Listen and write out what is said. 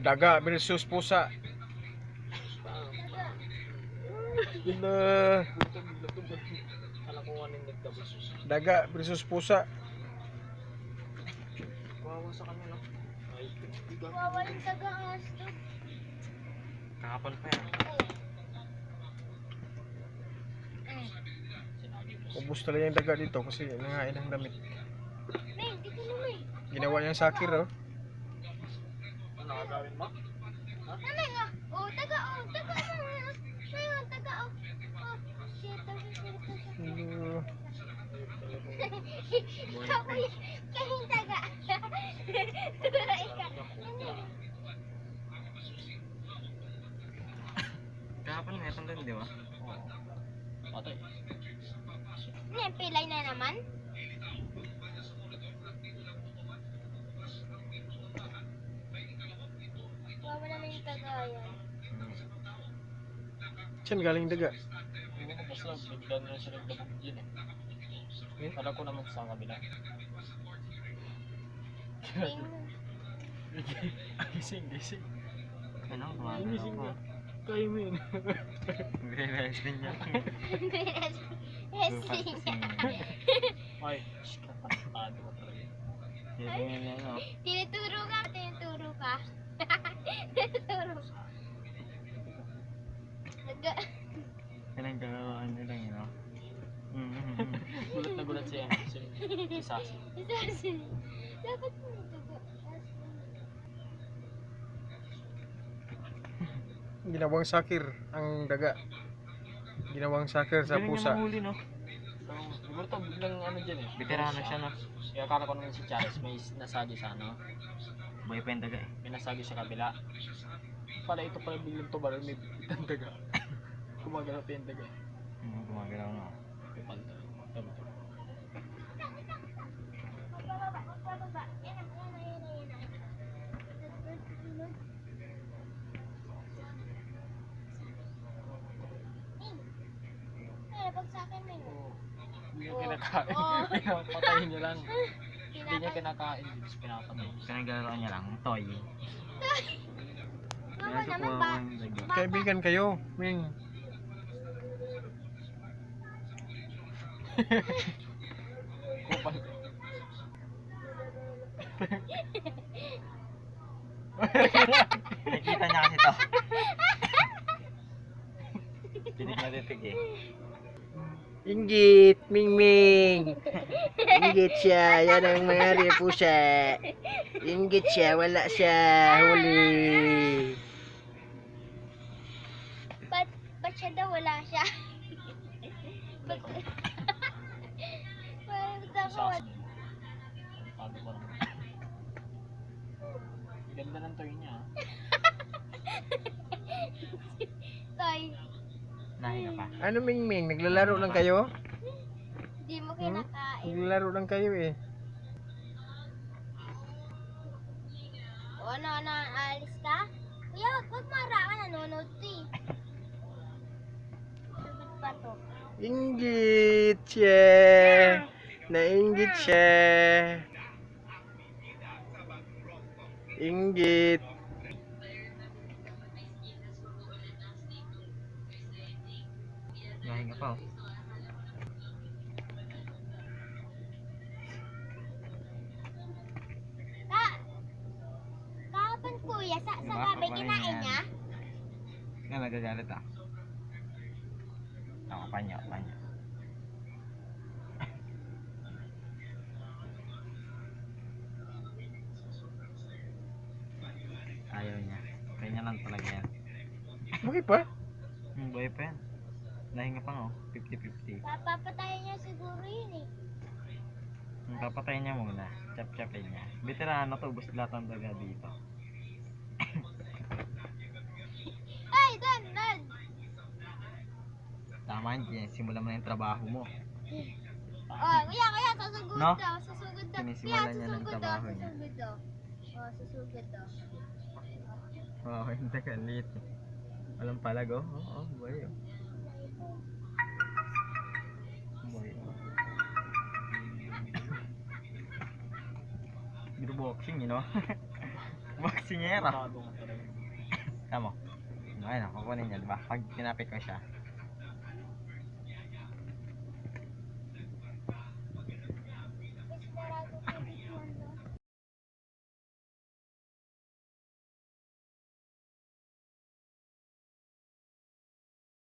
Daga versus pusa. Gila. Daga versus pusa. Kawawa sa kanya, no? Kawawa yung daga ang asto. Kahapon pa yan. Ubus talaga yung daga dito kasi nangain ng damit. May, dito na may. Ginawa niyang sakir, oh. Ano nakagawin mo? Nanay nga. Oh, daga, oh. Daga, oh. Ngayon, daga, oh. Oh, shit. Hello. Ikaw po yung kahing daga. Tuloy ka. Kahapon meron din, di ba? Oo. Patay. Ano, pilay na naman? Wala na yung kagayan. Saan galing daga? Hindi ko basta bigla na siya naglabog dyan eh. Kala ko naman sa kabila. Gising. Ano? Gising ka. Kaya mo yun. Relax din niya. Wrestling niya. Ay, kapatado ko talaga. Gising niya, no? Tinuturo ka. Tinuturo ka. Kailang gagawaan nila yun, no? Gulat na gulat siya. Si Sassy. Dapat mo ito. Ginawang sakir ang daga. Ginawang sakir sa pusa. Galing niya mahuli, no? Siguro to biglang ano dyan eh. Veterano siya, no? Kaya akala ko naman si Charles may nasagi sa ano. Boyfriend daga eh. May nasagi sa kabila. Pala ito pala biglang tumaral may bitang daga. Gumagalaw pa yung daga eh. Gumagalaw na. Pag sa akin may Hindi niya kinakain. Pinapatayin niya lang. Hindi niya kinakain. Tapos pinapatay. Pinagalaroan niya lang. Toy. Mama naman ba? Kaibigan kayo, Ming. Kupal. Nakikita niya kasi to. Tinig na titig eh. Inggit, Ming Ming. Inggit siya, yan ang mga pusa. Inggit siya, wala siya, huli. Ba't siya daw wala siya? Parang daw Sabi ko naman. Ganda ng toy niya. Toy. Nahinga pa. Ano Ming Ming, naglalaro lang kayo? Hindi mo kinakain. Naglalaro lang kayo eh. O ano, alis ka? Kuya, wag mara ka, nanonood to eh. Sugod pa to. Inggit siya. Nainggit siya. Inggit. Nahinga pa oh. Kahapon kuya, sa gabi kinain niya? Nga nagagalit ah. Ako, panyo. Ayaw niya. Kanya lang talaga yan. Bakit pa? Boyfriend. Nahinga pa nga oh. 50-50. Papapatayin niya siguro yun eh. Papatayin niya muna. Chap-chapin niya. Veterano to. Ubus lahat ang daga dito. Ay, Dan! Tama yan. Simulan mo na yung trabaho mo. Oh, kuya, susugod No? daw. Susugod daw. Sinisimulan niya ng trabaho niya. Susugod daw. Oh, susugod daw. Oo, hindi ka lit. Walang palag oh. Oo, boy oh. Boy oh. Boxing, you know? Boxing era. Tama. Ayun, kukunin niya, diba? Pag pinapit ko siya,